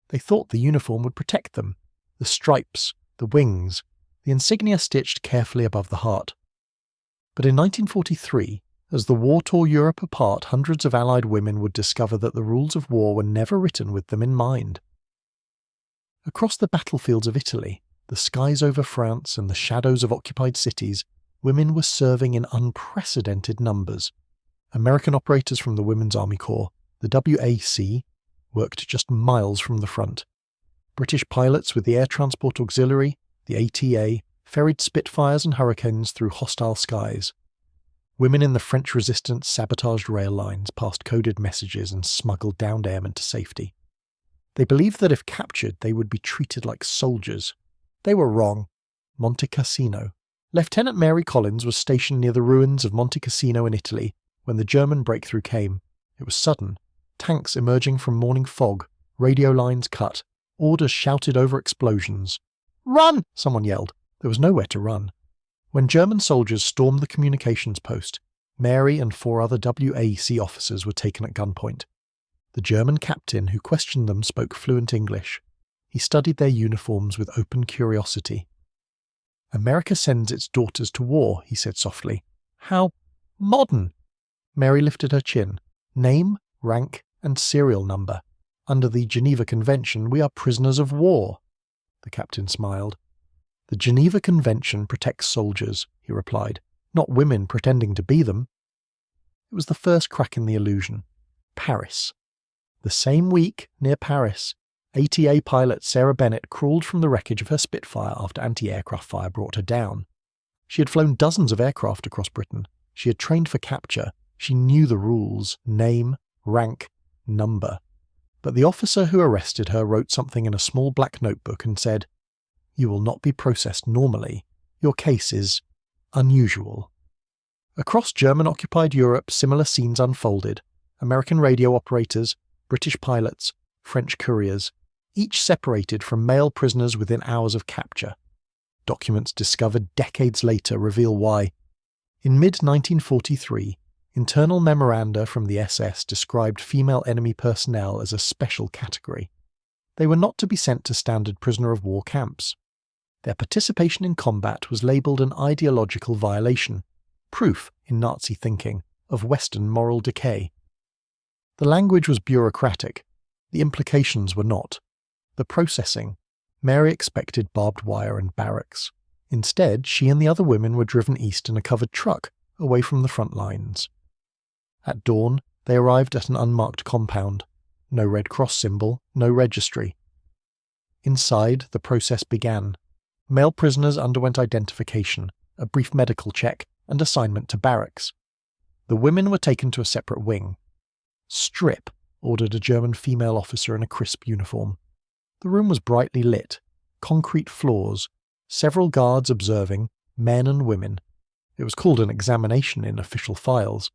They thought the uniform would protect them. The stripes, the wings, the insignia stitched carefully above the heart. But in 1943, as the war tore Europe apart, hundreds of Allied women would discover that the rules of war were never written with them in mind. Across the battlefields of Italy, the skies over France and the shadows of occupied cities, women were serving in unprecedented numbers. American operators from the Women's Army Corps, the WAC, worked just miles from the front. British pilots with the Air Transport Auxiliary, the ATA, ferried Spitfires and Hurricanes through hostile skies. Women in the French resistance sabotaged rail lines, passed coded messages and smuggled downed airmen to safety. They believed that if captured, they would be treated like soldiers. They were wrong. Monte Cassino. Lieutenant Mary Collins was stationed near the ruins of Monte Cassino in Italy when the German breakthrough came. It was sudden. Tanks emerging from morning fog, radio lines cut, orders shouted over explosions. "Run!" someone yelled. There was nowhere to run. When German soldiers stormed the communications post, Mary and 4 other WAC officers were taken at gunpoint. The German captain who questioned them spoke fluent English. He studied their uniforms with open curiosity. "America sends its daughters to war," he said softly. "How modern!" Mary lifted her chin. "Name, rank, and serial number. Under the Geneva Convention, we are prisoners of war." The captain smiled. "The Geneva Convention protects soldiers," he replied, "not women pretending to be them." It was the first crack in the illusion. Paris. The same week, near Paris, ATA pilot Sarah Bennett crawled from the wreckage of her Spitfire after anti-aircraft fire brought her down. She had flown dozens of aircraft across Britain. She had trained for capture. She knew the rules: name, rank, number. But the officer who arrested her wrote something in a small black notebook and said, "You will not be processed normally. Your case is unusual." Across German-occupied Europe, similar scenes unfolded. American radio operators, British pilots, French couriers, each separated from male prisoners within hours of capture. Documents discovered decades later reveal why. In mid-1943, internal memoranda from the SS described female enemy personnel as a special category. They were not to be sent to standard prisoner of war camps. Their participation in combat was labelled an ideological violation, proof, in Nazi thinking, of Western moral decay. The language was bureaucratic. The implications were not. The processing. Mary expected barbed wire and barracks. Instead, she and the other women were driven east in a covered truck, away from the front lines. At dawn, they arrived at an unmarked compound. No Red Cross symbol, no registry. Inside, the process began. Male prisoners underwent identification, a brief medical check, and assignment to barracks. The women were taken to a separate wing. "Strip," ordered a German female officer in a crisp uniform. The room was brightly lit, concrete floors, several guards observing, men and women. It was called an examination in official files,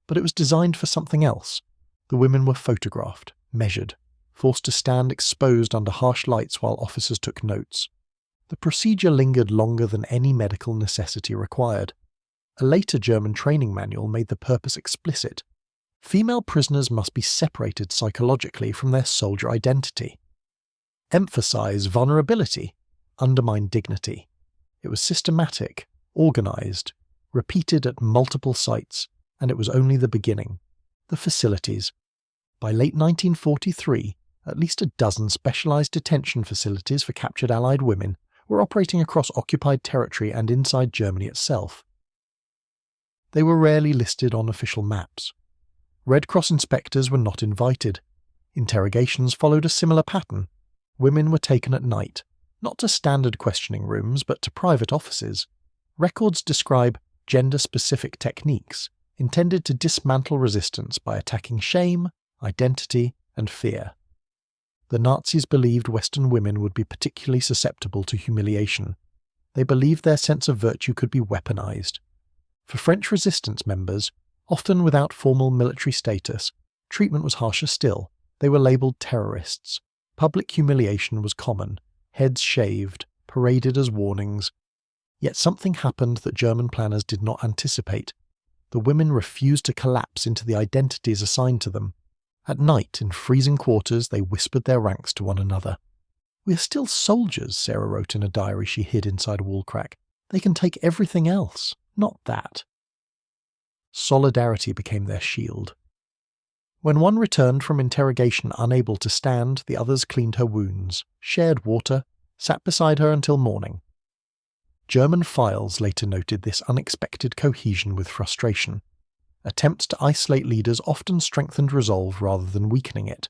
but it was designed for something else. The women were photographed, measured, forced to stand exposed under harsh lights while officers took notes. The procedure lingered longer than any medical necessity required. A later German training manual made the purpose explicit. Female prisoners must be separated psychologically from their soldier identity. Emphasize vulnerability, undermine dignity. It was systematic, organized, repeated at multiple sites, and it was only the beginning. The facilities. By late 1943, at least a dozen specialized detention facilities for captured Allied women were operating across occupied territory and inside Germany itself. They were rarely listed on official maps. Red Cross inspectors were not invited. Interrogations followed a similar pattern. Women were taken at night, not to standard questioning rooms, but to private offices. Records describe gender-specific techniques intended to dismantle resistance by attacking shame, identity, and fear. The Nazis believed Western women would be particularly susceptible to humiliation. They believed their sense of virtue could be weaponized. For French resistance members, often without formal military status, treatment was harsher still. They were labelled terrorists. Public humiliation was common, heads shaved, paraded as warnings. Yet something happened that German planners did not anticipate. The women refused to collapse into the identities assigned to them. At night, in freezing quarters, they whispered their ranks to one another. "We are still soldiers," Sarah wrote in a diary she hid inside a wall crack. "They can take everything else, not that." Solidarity became their shield. When one returned from interrogation unable to stand, the others cleaned her wounds, shared water, sat beside her until morning. German files later noted this unexpected cohesion with frustration. Attempts to isolate leaders often strengthened resolve rather than weakening it.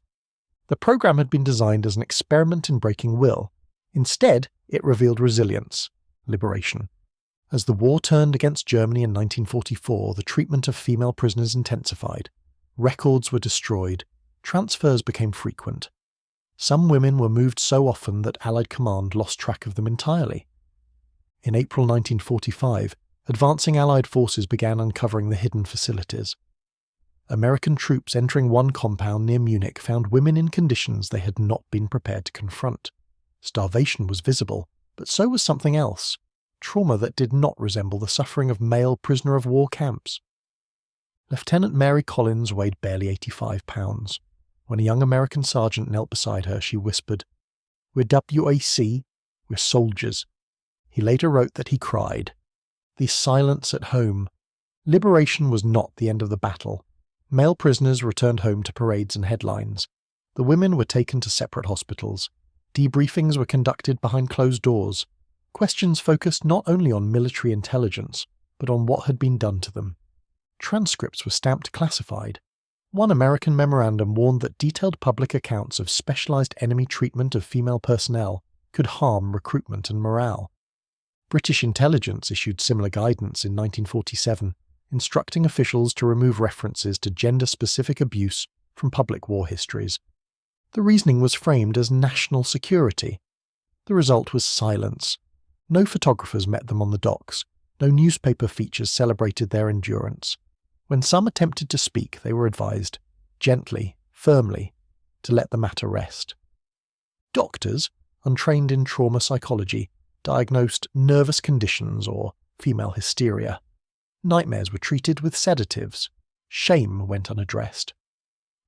The program had been designed as an experiment in breaking will. Instead, it revealed resilience, liberation. As the war turned against Germany in 1944, the treatment of female prisoners intensified. Records were destroyed. Transfers became frequent. Some women were moved so often that Allied command lost track of them entirely. In April 1945, advancing Allied forces began uncovering the hidden facilities. American troops entering one compound near Munich found women in conditions they had not been prepared to confront. Starvation was visible, but so was something else. Trauma that did not resemble the suffering of male prisoner-of-war camps. Lieutenant Mary Collins weighed barely 85 pounds. When a young American sergeant knelt beside her, she whispered, "We're WAC, we're soldiers." He later wrote that he cried. The silence at home. Liberation was not the end of the battle. Male prisoners returned home to parades and headlines. The women were taken to separate hospitals. Debriefings were conducted behind closed doors. Questions focused not only on military intelligence, but on what had been done to them. Transcripts were stamped classified. One American memorandum warned that detailed public accounts of specialized enemy treatment of female personnel could harm recruitment and morale. British intelligence issued similar guidance in 1947, instructing officials to remove references to gender-specific abuse from public war histories. The reasoning was framed as national security. The result was silence. No photographers met them on the docks. No newspaper features celebrated their endurance. When some attempted to speak, they were advised, gently, firmly, to let the matter rest. Doctors, untrained in trauma psychology, diagnosed nervous conditions or female hysteria. Nightmares were treated with sedatives. Shame went unaddressed.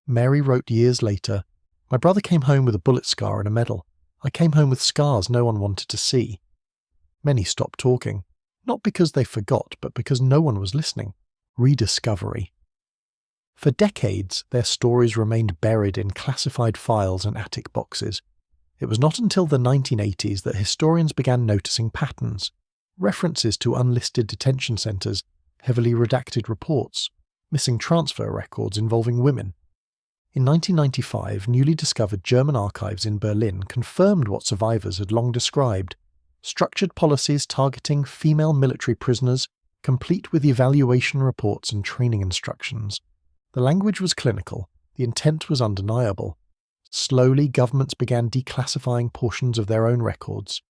Mary wrote years later, "My brother came home with a bullet scar and a medal. I came home with scars no one wanted to see." Many stopped talking, not because they forgot, but because no one was listening. Rediscovery. For decades, their stories remained buried in classified files and attic boxes. It was not until the 1980s that historians began noticing patterns, references to unlisted detention centres, heavily redacted reports, missing transfer records involving women. In 1995, newly discovered German archives in Berlin confirmed what survivors had long described: structured policies targeting female military prisoners, complete with evaluation reports and training instructions. The language was clinical, the intent was undeniable. Slowly, governments began declassifying portions of their own records.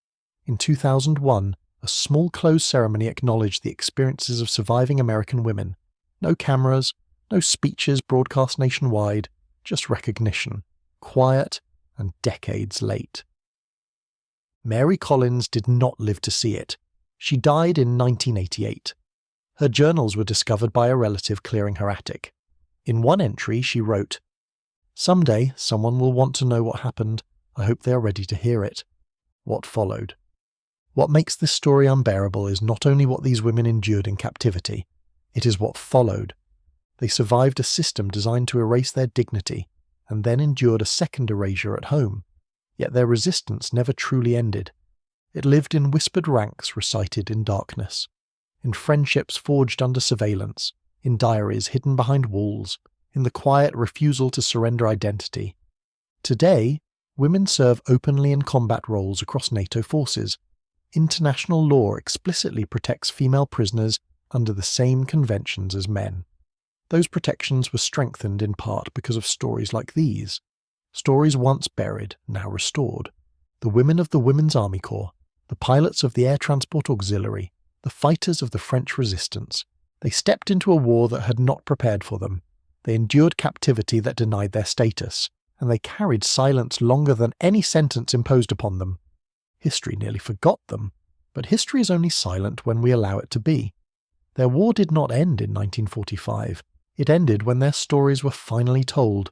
In 2001, a small closed ceremony acknowledged the experiences of surviving American women. No cameras, no speeches broadcast nationwide, just recognition, quiet and decades late. Mary Collins did not live to see it. She died in 1988. Her journals were discovered by a relative clearing her attic. In one entry, she wrote, "Someday, someone will want to know what happened. I hope they are ready to hear it." What followed? What makes this story unbearable is not only what these women endured in captivity, it is what followed. They survived a system designed to erase their dignity, and then endured a second erasure at home. Yet their resistance never truly ended. It lived in whispered ranks recited in darkness, in friendships forged under surveillance, in diaries hidden behind walls, in the quiet refusal to surrender identity. Today, women serve openly in combat roles across NATO forces. International law explicitly protects female prisoners under the same conventions as men. Those protections were strengthened in part because of stories like these. Stories once buried, now restored. The women of the Women's Army Corps, the pilots of the Air Transport Auxiliary, the fighters of the French Resistance. They stepped into a war that had not prepared for them. They endured captivity that denied their status, and they carried silence longer than any sentence imposed upon them. History nearly forgot them, but history is only silent when we allow it to be. Their war did not end in 1945. It ended when their stories were finally told.